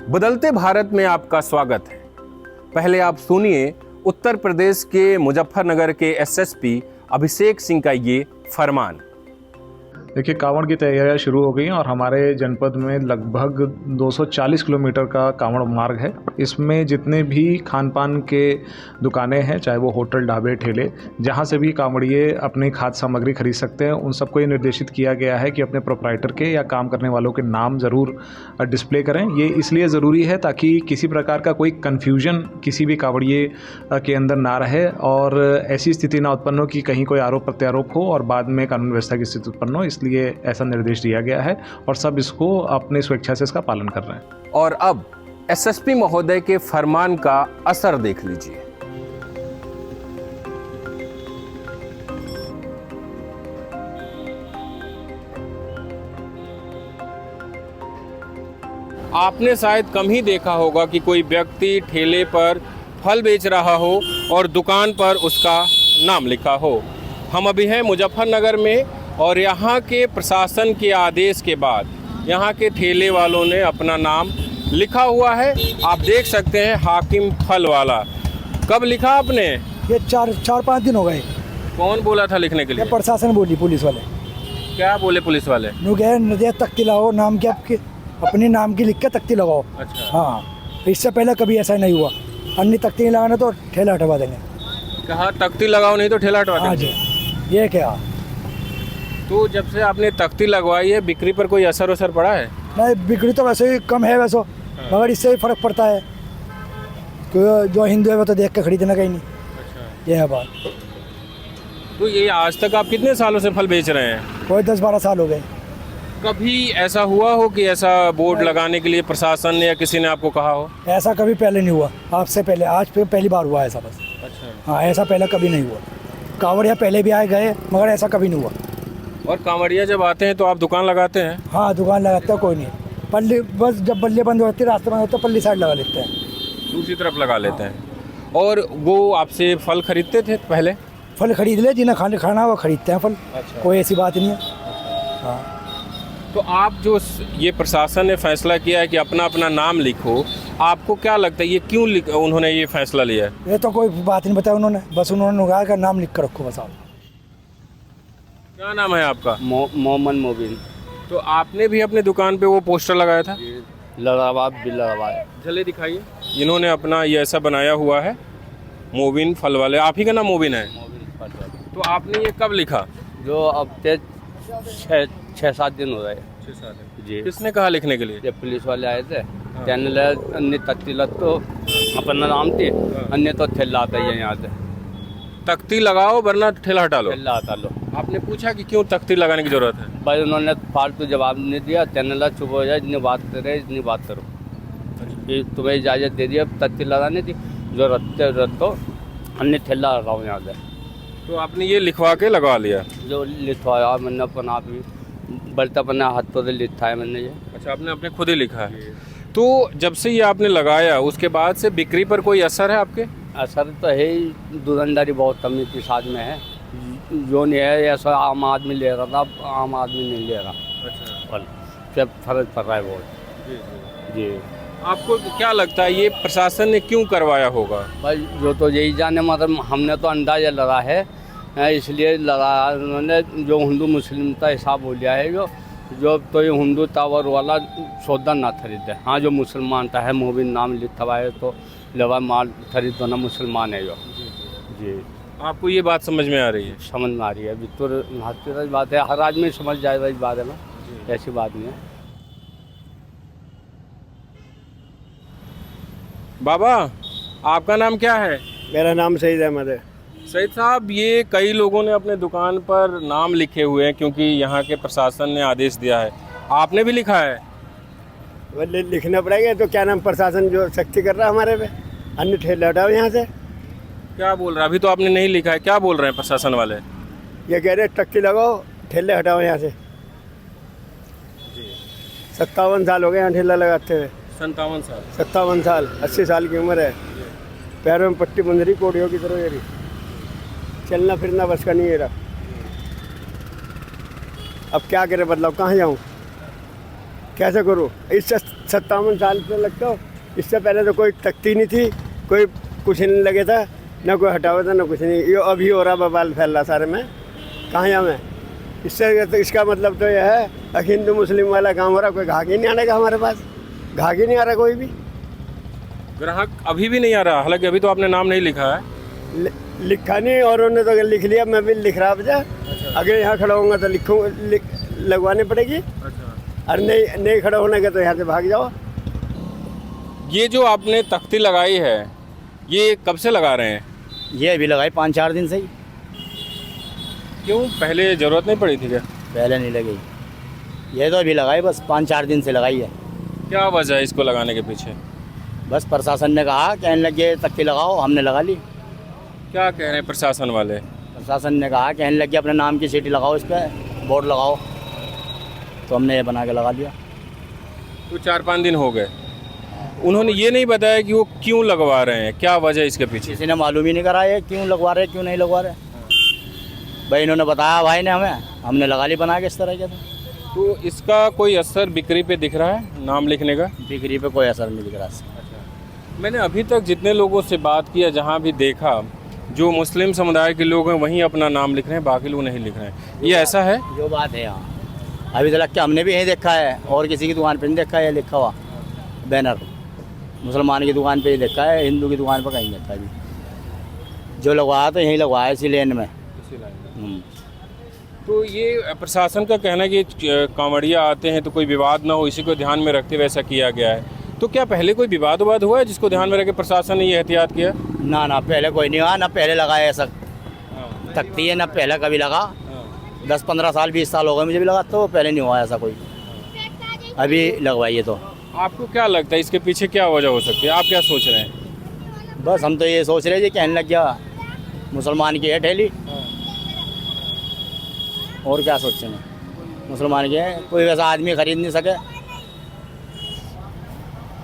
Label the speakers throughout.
Speaker 1: बदलते भारत में आपका स्वागत है। पहले आप सुनिए उत्तर प्रदेश के मुजफ्फरनगर के एसएसपी अभिषेक सिंह का ये फरमान।
Speaker 2: देखिए, कांवड़ की तैयारियां शुरू हो गई हैं और हमारे जनपद में लगभग 240 किलोमीटर का कांवड़ मार्ग है। इसमें जितने भी खान पान के दुकानें हैं, चाहे वो होटल, ढाबे, ठेले, जहां से भी कांवड़िए अपनी खाद्य सामग्री खरीद सकते हैं, उन सबको ये निर्देशित किया गया है कि अपने प्रोप्राइटर के या काम करने वालों के नाम ज़रूर डिस्प्ले करें। ये इसलिए ज़रूरी है ताकि किसी प्रकार का कोई कन्फ्यूजन किसी भी कांवड़िए के अंदर ना रहे और ऐसी स्थिति ना उत्पन्न हो कि कहीं कोई आरोप प्रत्यारोप हो और बाद में कानून व्यवस्था की स्थिति उत्पन्न हो। इसलिए ऐसा निर्देश दिया गया है और सब इसको अपने स्वेच्छा से इसका पालन कर रहे हैं।
Speaker 1: और अब एसएसपी महोदय के फरमान का असर देख लीजिए। आपने शायद कम ही देखा होगा कि कोई व्यक्ति ठेले पर फल बेच रहा हो और दुकान पर उसका नाम लिखा हो। हम अभी हैं मुजफ्फरनगर में और यहाँ के प्रशासन के आदेश के बाद यहाँ के ठेले वालों ने अपना नाम लिखा हुआ है। आप देख सकते हैं, हाकिम फल वाला। कब लिखा आपने?
Speaker 3: ये चार पाँच दिन हो गए।
Speaker 1: कौन बोला था लिखने के लिए?
Speaker 3: प्रशासन बोली, पुलिस वाले।
Speaker 1: क्या बोले पुलिस वाले?
Speaker 3: नदिया तख्ती लगाओ, नाम की आपके अपने नाम की लिख के तख्ती लगाओ।
Speaker 1: अच्छा।
Speaker 3: हाँ, इससे पहले कभी ऐसा नहीं हुआ। अन्य तख्ती नहीं लगाना तो ठेला हटवा देंगे।
Speaker 1: कहा तख्ती लगाओ, नहीं तो ठेला हटवा देंगे।
Speaker 3: हाँ जी, ये क्या?
Speaker 1: तो जब से आपने तख्ती लगवाई है, बिक्री पर कोई असर वसर पड़ा है?
Speaker 3: नहीं, बिक्री तो वैसे ही कम है वैसे, मगर इससे ही फर्क पड़ता है कि जो हिंदू है वो तो देख के खरीदना कहीं नहीं।
Speaker 1: अच्छा।
Speaker 3: ये है बात।
Speaker 1: तो ये आज तक आप कितने सालों से फल बेच रहे हैं?
Speaker 3: कोई 10-12 साल हो गए।
Speaker 1: कभी ऐसा हुआ हो कि ऐसा बोर्ड लगाने के लिए प्रशासन ने या किसी ने आपको कहा हो?
Speaker 3: ऐसा कभी पहले नहीं हुआ, आपसे पहले आज पहली बार हुआ ऐसा बस।
Speaker 1: अच्छा।
Speaker 3: हाँ, ऐसा पहले कभी नहीं हुआ। कांवड़िया पहले भी आए गए मगर ऐसा कभी नहीं हुआ।
Speaker 1: और कांवड़िया जब आते हैं तो आप दुकान लगाते हैं?
Speaker 3: हाँ, दुकान लगाते हैं, कोई नहीं। पल्ली बस जब बल्ले बंद होती है, रास्ते बंद होता है, पल्ली साइड लगा लेते हैं,
Speaker 1: दूसरी तरफ लगा लेते हैं। और वो आपसे फल खरीदते थे पहले?
Speaker 3: फल खरीद ले, जिन्हें खाना वो खरीदते हैं फल।
Speaker 1: अच्छा।
Speaker 3: कोई ऐसी बात नहीं है। हाँ।
Speaker 1: तो आप जो ये प्रशासन ने फैसला किया है कि अपना अपना नाम लिखो, आपको क्या लगता है ये क्यों उन्होंने ये फैसला लिया है?
Speaker 3: ये तो कोई बात नहीं बताया उन्होंने, बस उन्होंने कहा कि नाम लिख कर रखो बस। आप
Speaker 1: क्या नाम है आपका?
Speaker 4: मोहम्मद मोबिन।
Speaker 1: तो आपने भी अपने दुकान पे वो पोस्टर लगाया था?
Speaker 4: लगावा भी लगावाया।
Speaker 1: चले दिखाइए। इन्होंने अपना ये ऐसा बनाया हुआ है, मोबिन फल वाले। आप ही का नाम मोबिन है? तो आपने ये कब लिखा?
Speaker 4: जो अब ते 6-7 दिन हो गए।
Speaker 1: 6-7 दिन।
Speaker 4: जी।
Speaker 1: किसने कहा लिखने के लिए?
Speaker 4: जब पुलिस वाले आए थे कहने अन्य तत्तीलत तो अपना नाम थी, अन्य तो ठेला आता है यहाँ से।
Speaker 1: तख्ती लगाओ वरना ठेला हटा लो।
Speaker 4: ठेला हटा लो।
Speaker 1: आपने पूछा कि क्यों तख्ती लगाने की जरूरत है?
Speaker 4: भाई उन्होंने फालतू जवाब नहीं दिया। कहने चुप हो जाए, इतनी बात करे, इतनी बात करो। कि तुम्हें इजाज़त दे दी अब तख्ती लगाने की, जरूरत तो अन्य ठेला लगाओ यहाँ से।
Speaker 1: तो आपने ये लिखवा के लगवा लिया?
Speaker 4: जो लिखवाया मैंने अपन आप ही बढ़ता अपने हाथों से लिखा है मैंने ये।
Speaker 1: अच्छा, आपने अपने खुद ही लिखा है। तो जब से ये आपने लगाया उसके बाद से बिक्री पर कोई असर है आपके?
Speaker 4: असर तो है ही, दुकानदारी बहुत कमी की साथ में है। जो नहीं है ऐसा आम आदमी ले रहा था, अब आम आदमी नहीं ले रहा।
Speaker 1: अच्छा।
Speaker 4: फल सब फर्क पड़ रहा है बहुत। जी।
Speaker 1: आपको क्या लगता है ये प्रशासन ने क्यों करवाया होगा?
Speaker 4: भाई जो तो यही जाने, मतलब हमने तो अंदाजा लगा है, इसलिए लगा उन्होंने। जो हिंदू मुस्लिम का हिसाब हो लिया है, जो तो ये हिंदू टावर वाला सौदा ना खरीदे। हाँ, जो मुसलमान का है मोबिन नाम लिखा हुआ है तो लवा माल खरीदो ना, मुसलमान है जो। जी।
Speaker 1: आपको ये बात समझ में आ रही है?
Speaker 4: समझ में आ रही है। बिल्कुल बात है, हर आदमी समझ जाएगा इस बारे में, ऐसी बात नहीं है।
Speaker 1: बाबा, आपका नाम क्या है?
Speaker 5: मेरा नाम सईद अहमद है।
Speaker 1: सईद साहब, ये कई लोगों ने अपने दुकान पर नाम लिखे हुए हैं क्योंकि यहाँ के प्रशासन ने आदेश दिया है। आपने भी लिखा है?
Speaker 5: बोले लिखना पड़ेगा, तो क्या नाम प्रशासन जो सख्ती कर रहा है हमारे पे। अन्य ठेले हटाओ यहाँ से।
Speaker 1: क्या बोल रहा है? अभी तो आपने नहीं लिखा है, क्या बोल रहे हैं प्रशासन वाले?
Speaker 5: ये कह रहे टक्की लगाओ, ठेले हटाओ यहाँ से। 57 साल हो गए यहाँ ठेला लगाते हुए।
Speaker 1: 57 साल?
Speaker 5: 57 साल, 80 साल की उम्र है। पैरों में पट्टी बंध रही कोड़ियों की तरह। ये रही, चलना फिरना बस का नहीं है रहा। अब क्या करे, बदलाव कहाँ जाऊँ? कैसे करूँ? इससे 57 साल से लगता हो। इससे पहले तो कोई तख्ती नहीं थी, कोई कुछ नहीं लगे था, ना कोई हटावा था, ना कुछ नहीं। ये अभी हो रहा बवाल फैल रहा सारे में, कहाँ जाऊँ मैं? इससे तो इसका मतलब तो यह है कि हिंदू मुस्लिम वाला काम हो रहा, कोई ग्राहक ही नहीं आने का हमारे पास, ग्राहक ही नहीं आ रहा कोई भी।
Speaker 1: ग्राहक अभी भी नहीं आ रहा, हालांकि अभी तो आपने नाम नहीं लिखा है।
Speaker 5: लिखा नहीं, और उन्होंने तो लिख लिया, मैं भी लिख रहा बजा। अगर यहाँ खड़ा होऊंगा तो लगवानी पड़ेगी, और नहीं खड़ा होने का तो यहाँ से भाग जाओ।
Speaker 1: ये जो आपने तख्ती लगाई है, ये कब से लगा रहे हैं?
Speaker 6: ये अभी लगाई 5-4 दिन से ही।
Speaker 1: क्यों, पहले ज़रूरत नहीं पड़ी थी क्या?
Speaker 6: पहले नहीं लगी, ये तो अभी लगाई, बस 5-4 दिन से लगाई है।
Speaker 1: क्या वजह है इसको लगाने के पीछे?
Speaker 6: बस प्रशासन ने कहा, कहने लगे तख्ती लगाओ, हमने लगा ली।
Speaker 1: क्या कह रहे हैं प्रशासन वाले?
Speaker 6: प्रशासन ने कहा, कहने लगे अपने नाम की सीटी लगाओ, इस पर बोर्ड लगाओ, तो हमने ये बना के लगा लिया।
Speaker 1: तो 4-5 दिन हो गए, उन्होंने ये नहीं बताया कि वो क्यों लगवा रहे हैं, क्या वजह है इसके पीछे?
Speaker 6: किसी ने मालूम ही नहीं करा है क्यों लगवा रहे, क्यों नहीं लगवा रहे। भाई इन्होंने बताया, भाई ने हमें, हमने लगा ली बना के इस तरह के।
Speaker 1: तो इसका कोई असर बिक्री पे दिख रहा है, नाम लिखने का?
Speaker 6: बिक्री पे कोई असर नहीं दिख रहा इससे।
Speaker 1: मैंने अभी तक जितने लोगों से बात किया, जहाँ भी देखा, जो मुस्लिम समुदाय के लोग हैं वहीं अपना नाम लिख रहे हैं, बाकी लोग नहीं लिख रहे हैं। ये ऐसा है?
Speaker 6: जो बात है यहाँ, अभी तक कि हमने भी यहीं देखा है, और किसी की दुकान पर नहीं देखा है लिखा हुआ बैनर। मुसलमान की दुकान पे ही देखा है, हिंदू की दुकान पर कहीं देखा है। जो लगवाया तो यहीं लगवाया, इसी लेन में।
Speaker 1: तो ये प्रशासन का कहना है कि कांवड़िया आते हैं तो कोई विवाद ना हो, इसी को ध्यान में रखते हुए ऐसा किया गया है। तो क्या पहले कोई विवाद हुआ है जिसको ध्यान में रख के प्रशासन ने ये एहतियात किया?
Speaker 6: ना पहले कोई नहीं हुआ, ना पहले लगाया ऐसा तख्ती है, ना पहले कभी लगा। 10-15 साल 20 साल हो गए मुझे भी लगा, तो पहले नहीं हुआ ऐसा कोई, अभी लगवाइए। तो
Speaker 1: आपको क्या लगता है इसके पीछे क्या वजह हो सकती है, आप क्या सोच रहे हैं?
Speaker 6: बस हम तो ये सोच रहे थे, कहने लग गया मुसलमान की है ठेली, और क्या सोचेंगे, मुसलमान की है, कोई वैसा आदमी खरीद नहीं सके।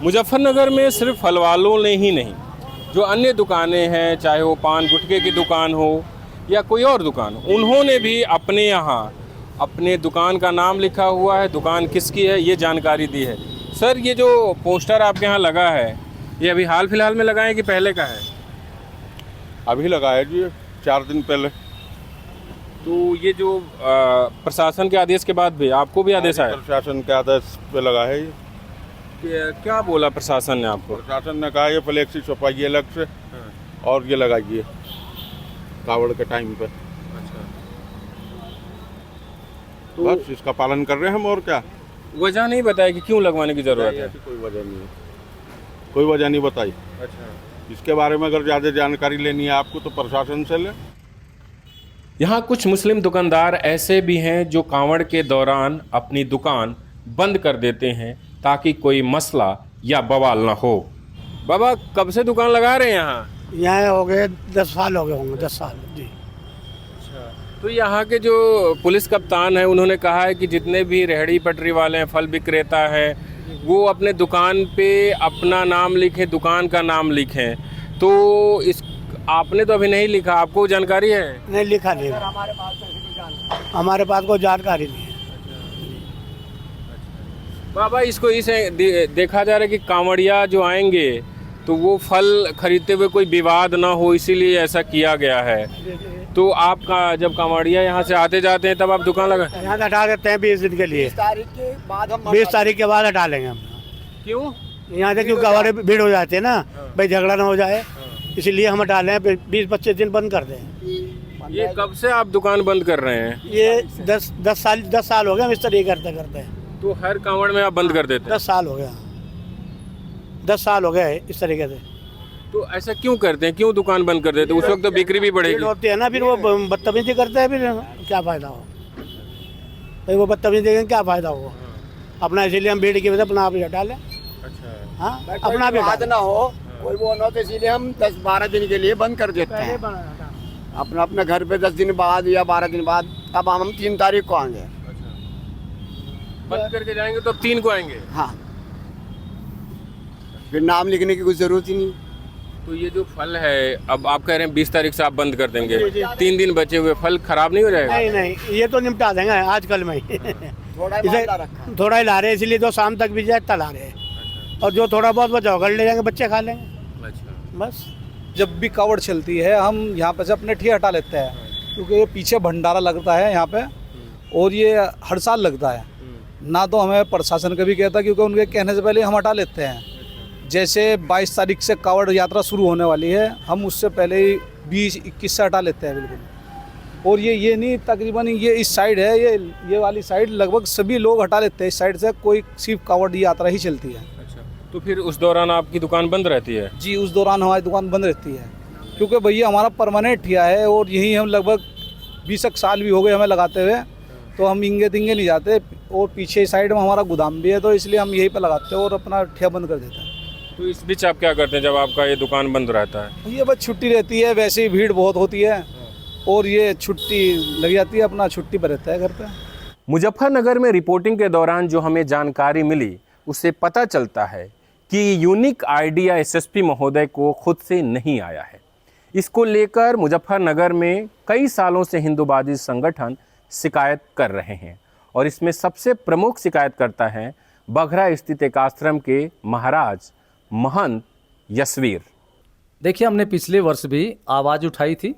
Speaker 1: मुजफ्फरनगर में सिर्फ फल वालों ने ही नहीं, जो अन्य दुकानें हैं, चाहे वो पान गुटखे की दुकान हो या कोई और दुकान हो, उन्होंने भी अपने यहाँ अपने दुकान का नाम लिखा हुआ है, दुकान किसकी है ये जानकारी दी है। सर, ये जो पोस्टर आपके यहाँ लगा है, ये अभी हाल फिलहाल में लगा है कि पहले का है?
Speaker 7: अभी लगाया जी, 4 दिन पहले।
Speaker 1: तो ये जो प्रशासन के आदेश के बाद भी आपको भी आदेश आया?
Speaker 7: प्रशासन के आदेश पे लगा है ये।
Speaker 1: क्या बोला प्रशासन ने आपको?
Speaker 7: प्रशासन ने कहा ये फ्लेक्सी छपाइए अलग से, और ये लगाइए कावड़ के टाइम पे।
Speaker 1: अच्छा,
Speaker 7: तो बस इसका पालन कर रहे हैं हम, और क्या।
Speaker 1: वजह नहीं बताया कि क्यों लगवाने की ज़रूरत है?
Speaker 7: कोई वजह नहीं है, कोई वजह नहीं बताई।
Speaker 1: अच्छा,
Speaker 7: इसके बारे में अगर ज़्यादा जानकारी लेनी है आपको तो प्रशासन से लें।
Speaker 1: यहाँ कुछ मुस्लिम दुकानदार ऐसे भी हैं जो कांवड़ के दौरान अपनी दुकान बंद कर देते हैं ताकि कोई मसला या बवाल ना हो। बाबा, कब से दुकान लगा रहे हैं यहाँ?
Speaker 3: यहाँ हो गए 10 साल हो गए होंगे, 10 साल जी।
Speaker 1: तो यहाँ के जो पुलिस कप्तान है, उन्होंने कहा है कि जितने भी रेहड़ी पटरी वाले हैं, फल विक्रेता हैं, वो अपने दुकान पे अपना नाम लिखें, दुकान का नाम लिखें। तो इस आपने तो अभी नहीं लिखा, आपको जानकारी है?
Speaker 3: नहीं लिखा नहीं, हमारे पास कोई जानकारी नहीं है।
Speaker 1: बाबा, इसको इसे देखा जा रहा है कि कांवड़िया जो आएंगे तो वो फल खरीदते हुए कोई विवाद ना हो, इसीलिए ऐसा किया गया है। तो आपका जब कांवड़िया यहाँ से आते जाते हैं तब आप दुकान लगा?
Speaker 3: यहाँ से हटा देते हैं 20 दिन के लिए। 20 तारीख के बाद हटा लेंगे हम।
Speaker 1: क्यों?
Speaker 3: यहाँ से क्योंकि हमारे भीड़ हो जाती है ना, भाई झगड़ा ना हो जाए, इसीलिए हम हटा लें। 20-25 दिन बंद कर दें।
Speaker 1: ये कब से आप दुकान बंद कर रहे हैं?
Speaker 3: ये 10 साल हो गए हम इस तरह करते करते।
Speaker 1: तो हर कांवड़ में आप बंद कर देते हैं?
Speaker 3: 10 साल हो गया, 10 साल हो गए इस तरीके से।
Speaker 1: तो ऐसा क्यों करते हैं, क्यों दुकान बंद कर देते हैं? उस वक्त तो बिक्री भी
Speaker 3: भीड़
Speaker 1: बढ़ेगी।
Speaker 3: होती है ना, फिर वो बदतमीजी करते हैं, फिर क्या फ़ायदा हो भाई, वो बदतमीजी देखें क्या फ़ायदा हो अपना। इसीलिए हम भीड़ की वजह अपना आप ही हटा लें।
Speaker 1: अच्छा,
Speaker 3: हाँ, अपना भी हटा
Speaker 5: ना हो, कोई वो ना हो, तो इसीलिए हम 10-12 दिन के लिए बंद कर देते हैं। अपना अपने घर पे 10 दिन बाद या 12 दिन बाद। अब हम 3 तारीख को आएंगे।
Speaker 1: बंद करके जाएंगे तो अब 3 को आएंगे?
Speaker 5: हाँ, फिर नाम लिखने की कुछ ज़रूरत ही नहीं।
Speaker 1: तो ये जो फल है, अब आप कह रहे हैं 20 तारीख से आप बंद कर देंगे, 3 दिन बचे हुए फल खराब नहीं हो जाएगा?
Speaker 3: नहीं, ये तो निपटा देंगे आजकल में ही। इसे थोड़ा ही ला रहे हैं, इसलिए तो शाम तक भी जाए इतना ला रहे हैं। और जो थोड़ा बहुत बचा होगा ले जाएंगे, बच्चे खा लेंगे बस।
Speaker 8: जब भी कावड़ चलती है हम यहाँ पे से अपने ठिया हटा लेते हैं, क्योंकि ये पीछे भंडारा लगता है यहाँ पे और ये हर साल लगता है। ना तो हमें प्रशासन कभी कहता, क्योंकि उनके कहने से पहले हम हटा लेते हैं। जैसे 22 तारीख से कावड़ यात्रा शुरू होने वाली है, हम उससे पहले ही 20-21 से हटा लेते हैं बिल्कुल। और ये नहीं, तकरीबन ये इस साइड है, ये वाली साइड लगभग सभी लोग हटा लेते हैं। इस साइड से कोई सिर्फ कावड़ यात्रा ही चलती है।
Speaker 1: तो फिर उस दौरान आपकी दुकान बंद रहती है?
Speaker 8: जी, उस दौरान हमारी दुकान बंद रहती है, क्योंकि भैया हमारा परमानेंट ठिया है और यही हम लगभग 20 साल भी हो गए हमें लगाते हुए, तो हम इंगे तिंगे नहीं जाते। और पीछे साइड में हमारा गोदाम भी है, तो इसलिए हम यहीं पर लगाते हैं और अपना ठिया बंद कर देते हैं।
Speaker 1: तो इस बीच आप क्या करते हैं जब आपका ये दुकान बंद रहता है?
Speaker 8: ये बस छुट्टी रहती है, वैसे ही भीड़ बहुत होती है और ये छुट्टी लग जाती है, अपना छुट्टी पर रहता है घर पे।
Speaker 1: मुजफ्फरनगर में रिपोर्टिंग के दौरान जो हमें जानकारी मिली, उससे पता चलता है कि यूनिक आइडिया एसएसपी महोदय को खुद से नहीं आया है। इसको लेकर मुजफ्फरनगर में कई सालों से हिंदूवादी संगठन शिकायत कर रहे हैं और इसमें सबसे प्रमुख शिकायतकर्ता हैं बघरा स्थित एक आश्रम के महाराज महंत यशवीर।
Speaker 9: देखिए, हमने पिछले वर्ष भी आवाज़ उठाई थी।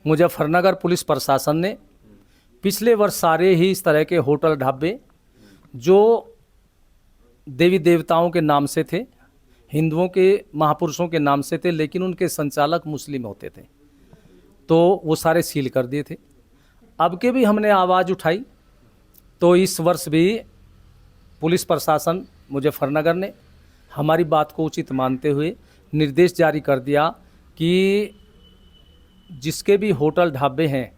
Speaker 9: मुजफ्फरनगर पुलिस प्रशासन ने पिछले वर्ष सारे ही इस तरह के होटल ढाबे जो देवी देवताओं के नाम से थे, हिंदुओं के महापुरुषों के नाम से थे, लेकिन उनके संचालक मुस्लिम होते थे, तो वो सारे सील कर दिए थे। अब के भी हमने आवाज़ उठाई, तो इस वर्ष भी पुलिस प्रशासन मुजफ्फरनगर ने हमारी बात को उचित मानते हुए निर्देश जारी कर दिया कि जिसके भी होटल ढाबे हैं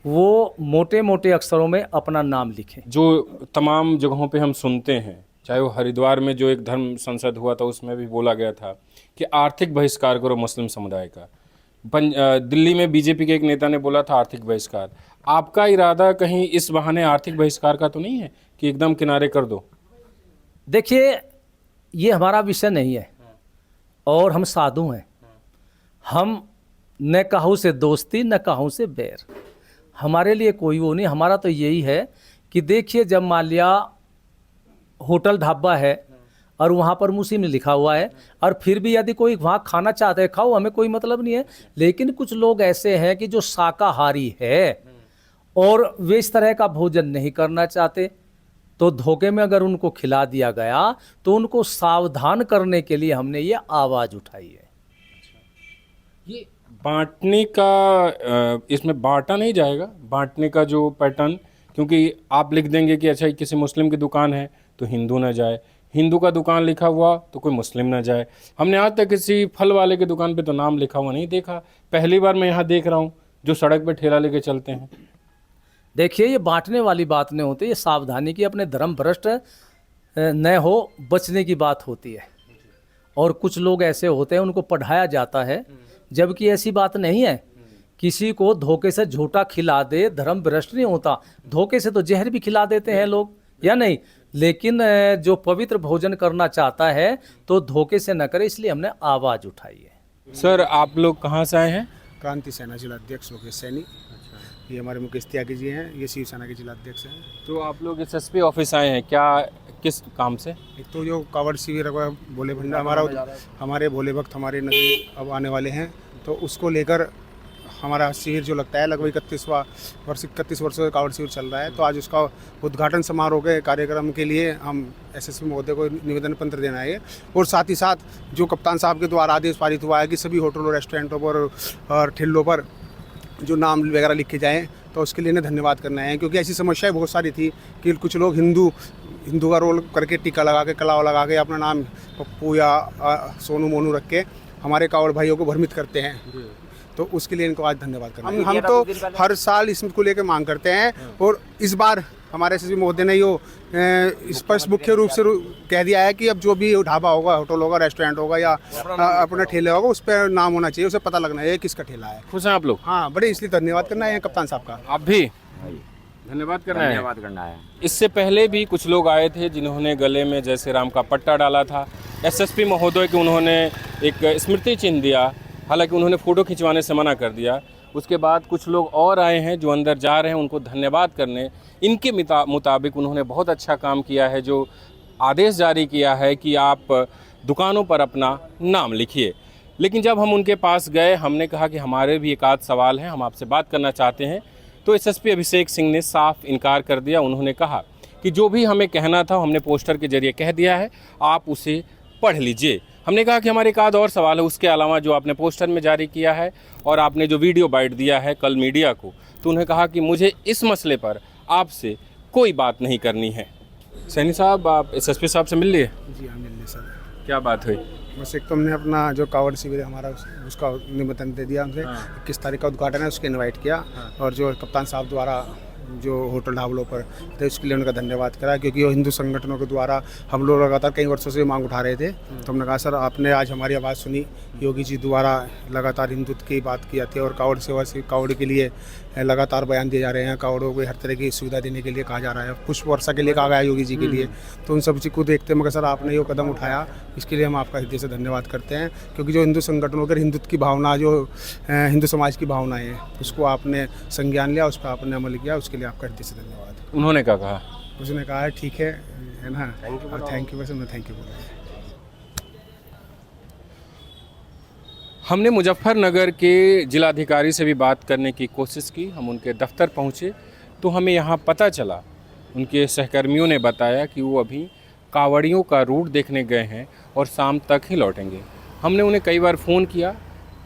Speaker 9: वो मोटे मोटे अक्षरों में अपना नाम लिखें।
Speaker 1: जो तमाम जगहों पे हम सुनते हैं, चाहे वो हरिद्वार में जो एक धर्म संसद हुआ था उसमें भी बोला गया था कि आर्थिक बहिष्कार करो मुस्लिम समुदाय का। दिल्ली में बीजेपी के एक नेता ने बोला था आर्थिक बहिष्कार। आपका इरादा कहीं इस बहाने आर्थिक बहिष्कार का तो नहीं है कि एकदम किनारे कर दो?
Speaker 9: देखिए, ये हमारा विषय नहीं है और हम साधु हैं। हम न कहूँ से दोस्ती न कहूँ से बैर, हमारे लिए कोई वो नहीं। हमारा तो यही है कि देखिए, जब मान लिया होटल ढाबा है और वहाँ पर मुस्लिम लिखा हुआ है और फिर भी यदि कोई वहाँ खाना चाहते है खाओ, हमें कोई मतलब नहीं है। लेकिन कुछ लोग ऐसे हैं कि जो शाकाहारी है और वे इस तरह का भोजन नहीं करना चाहते, तो धोखे में अगर उनको खिला दिया गया तो उनको सावधान करने के लिए हमने ये आवाज़ उठाई है।
Speaker 1: ये बांटने का, इसमें बांटा नहीं जाएगा, बांटने का जो पैटर्न, क्योंकि आप लिख देंगे कि अच्छा किसी मुस्लिम की दुकान है तो हिंदू ना जाए, हिंदू का दुकान लिखा हुआ तो कोई मुस्लिम ना जाए। हमने आज तक किसी फल वाले की दुकान पे तो नाम लिखा हुआ नहीं देखा, पहली बार मैं यहाँ देख रहा हूँ जो सड़क पे ठेला लेके चलते हैं।
Speaker 9: देखिए, ये बांटने वाली बात नहीं होती, ये सावधानी की, अपने धर्म भ्रष्ट न हो बचने की बात होती है। और कुछ लोग ऐसे होते हैं उनको पढ़ाया जाता है, जबकि ऐसी बात नहीं है। किसी को धोखे से झूठा खिला दे धर्म भ्रष्ट नहीं होता, धोखे से तो जहर भी खिला देते हैं लोग, या नहीं? लेकिन जो पवित्र भोजन करना चाहता है तो धोखे से न करे, इसलिए हमने आवाज़ उठाई है।
Speaker 1: सर, आप लोग कहाँ से आए हैं?
Speaker 10: क्रांति सेना जिलाध्यक्ष लोकेश सैनी। ये हमारे मुकेश त्यागी जी हैं, ये शिवसेना के जिलाध्यक्ष हैं।
Speaker 1: तो आप लोग एसएसपी ऑफिस आए हैं क्या, किस काम से?
Speaker 10: एक तो जो कावड़ शिविर हुआ भोले भंडार, हमारे भोले भक्त हमारे नदी अब आने वाले हैं, तो उसको लेकर हमारा शिविर जो लगता है लगभग 31 वर्षों का कावड़ शिविर चल रहा है। तो आज उसका उद्घाटन समारोह के कार्यक्रम के लिए हम एसएसपी महोदय को निवेदन पत्र देना है। और साथ ही साथ जो कप्तान साहब के द्वारा आदेश पारित हुआ है कि सभी होटलों रेस्टोरेंटों पर और ठेलों पर जो नाम वगैरह लिखे जाएँ, तो उसके लिए इन्हें धन्यवाद करना है। क्योंकि ऐसी समस्याएं बहुत सारी थी कि कुछ लोग हिंदू का रोल करके टीका लगा के कलाव लगा के अपना नाम पप्पू या सोनू मोनू रख के हमारे कावड़ भाइयों को भ्रमित करते हैं, तो उसके लिए इनको आज धन्यवाद करना है। हम तो हर साल इसको लेकर मांग करते हैं और इस बार हमारे एसएसपी महोदय ने यो स्पष्ट मुख्य रूप से कह दिया है कि अब जो भी ढाबा होगा, होटल होगा, रेस्टोरेंट होगा या अपना ठेला होगा, उस पर नाम होना चाहिए, उसे पता लगना है किसका ठेला है।
Speaker 1: खुश हैं आप लोग?
Speaker 10: हाँ, बड़े इसलिए धन्यवाद करना है कप्तान साहब का।
Speaker 1: आप भी धन्यवाद करना है। इससे पहले भी कुछ लोग आए थे जिन्होंने गले में जय श्री राम का पट्टा डाला था। एसएसपी महोदय को उन्होंने एक स्मृति चिन्ह दिया, हालांकि उन्होंने फ़ोटो खिंचवाने से मना कर दिया। उसके बाद कुछ लोग और आए हैं जो अंदर जा रहे हैं, उनको धन्यवाद करने। इनके मुताबिक उन्होंने बहुत अच्छा काम किया है, जो आदेश जारी किया है कि आप दुकानों पर अपना नाम लिखिए। लेकिन जब हम उनके पास गए, हमने कहा कि हमारे भी एक आध सवाल हैं, हम आपसे बात करना चाहते हैं, तो एसएसपी अभिषेक सिंह ने साफ इनकार कर दिया। उन्होंने कहा कि जो भी हमें कहना था हमने पोस्टर के जरिए कह दिया है, आप उसे पढ़ लीजिए। हमने कहा कि हमारे एक आध और सवाल है उसके अलावा जो आपने पोस्टर में जारी किया है और आपने जो वीडियो बाइट दिया है कल मीडिया को, तो उन्होंने कहा कि मुझे इस मसले पर आपसे कोई बात नहीं करनी है। सैनी साहब, आप एसएसपी साहब से मिल लिए?
Speaker 10: जी हाँ, मिलने सर।
Speaker 1: क्या बात हुई?
Speaker 10: बस एक तो हमने अपना जो कावड़ शिविर है हमारा उसका निमंत्रण दे दिया हमसे। 21 तारीख का उद्घाटन है, उसके इनवाइट किया। और जो कप्तान साहब द्वारा जो होटल ढाबलों पर, तो उसके लिए उनका धन्यवाद करा, क्योंकि वो हिंदू संगठनों के द्वारा हम लोग लगातार कई वर्षों से मांग उठा रहे थे। तो हमने कहा सर आपने आज हमारी आवाज़ सुनी, योगी जी द्वारा लगातार हिंदुत्व की बात की जाती है और कावड़ सेवा से कावड़ के लिए लगातार बयान दिए जा रहे हैं, कावड़ों को हर तरह की सुविधा देने के लिए कहा जा रहा है, पुष्प वर्षा के लिए कहा गया है योगी जी के लिए। तो उन सब चीज़ को देखते मगर सर आपने ये कदम उठाया, इसके लिए हम आपका हृदय से धन्यवाद करते हैं। क्योंकि जो हिंदू संगठनों के हिंदुत्व की भावना, जो हिंदू समाज की भावनाएं हैं, उसको आपने संज्ञान लिया, उस पर आपने अमल किया, उसके लिए आपका हृदय से धन्यवाद।
Speaker 1: उन्होंने क्या कहा?
Speaker 10: उसने कहा है ठीक है ना, थैंक यू, वैसे मैं थैंक यू बोला।
Speaker 1: हमने मुजफ्फरनगर के जिलाधिकारी से भी बात करने की कोशिश की। हम उनके दफ्तर पहुंचे तो हमें यहाँ पता चला, उनके सहकर्मियों ने बताया कि वो अभी कावड़ियों का रूट देखने गए हैं और शाम तक ही लौटेंगे। हमने उन्हें कई बार फ़ोन किया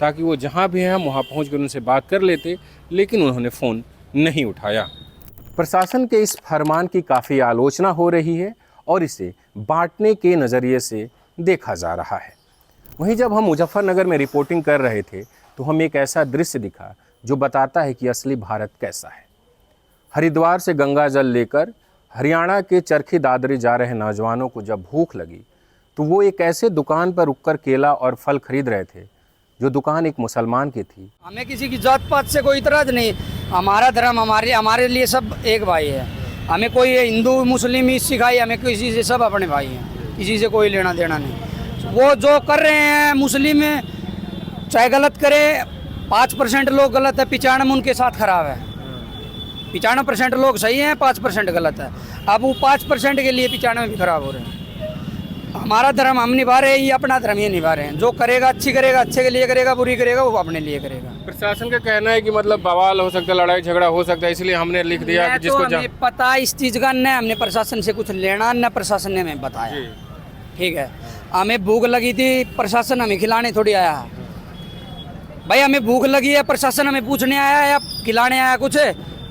Speaker 1: ताकि वो जहाँ भी हैं हम वहाँ पहुँच कर उनसे बात कर लेते, लेकिन उन्होंने फ़ोन नहीं उठाया। प्रशासन के इस फरमान की काफ़ी आलोचना हो रही है और इसे बांटने के नज़रिए से देखा जा रहा है। वहीं जब हम मुजफ्फरनगर में रिपोर्टिंग कर रहे थे तो हमें एक ऐसा दृश्य दिखा जो बताता है कि असली भारत कैसा है। हरिद्वार से गंगा जल लेकर हरियाणा के चरखी दादरी जा रहे नौजवानों को जब भूख लगी तो वो एक ऐसे दुकान पर रुककर केला और फल खरीद रहे थे जो दुकान एक मुसलमान की थी।
Speaker 11: हमें किसी की जात पात से कोई इतराज नहीं, हमारा धर्म हमारे लिए सब एक भाई है। हमें कोई हिंदू मुस्लिम ही सिखाई, हमें किसी से सब अपने भाई हैं, किसी से कोई लेना देना नहीं। वो जो कर रहे हैं मुस्लिम चाहे गलत करे, 5% लोग गलत है, 95 उनके साथ खराब है। 95% लोग सही हैं, 5% गलत है। अब वो 5% के लिए 95 भी खराब हो रहे हैं। हमारा धर्म हम निभा रहे हैं, ये अपना धर्म ये निभा रहे हैं। जो करेगा अच्छी करेगा, अच्छे के लिए करेगा, बुरी करेगा वो अपने लिए करेगा।
Speaker 1: प्रशासन का कहना है कि मतलब बवाल हो सकता है, लड़ाई झगड़ा हो सकता है, इसलिए हमने लिख दिया कि जिसको
Speaker 11: हमें पता इस चीज़ का, न हमने प्रशासन से कुछ लेना, न प्रशासन ने हमें बताया। ठीक है, हमें भूख लगी थी, प्रशासन हमें खिलाने थोड़ी आया है भाई। हमें भूख लगी है, प्रशासन हमें पूछने आया है या खिलाने आया? कुछ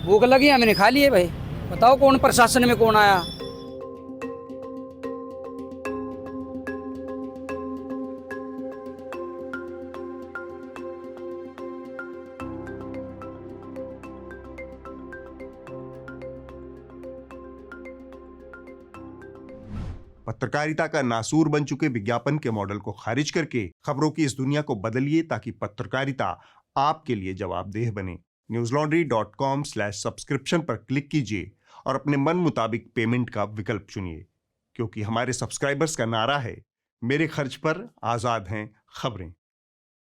Speaker 11: भूख लगी है, हमने खा लिए भाई। बताओ कौन प्रशासन में कौन आया?
Speaker 12: पत्रकारिता का नासूर बन चुके विज्ञापन के मॉडल को खारिज करके खबरों की इस दुनिया को बदलिए ताकि पत्रकारिता आपके लिए जवाबदेह बने। newslaundry.com/subscription पर क्लिक कीजिए और अपने मन मुताबिक पेमेंट का विकल्प चुनिए, क्योंकि हमारे सब्सक्राइबर्स का नारा है, मेरे खर्च पर आजाद हैं खबरें।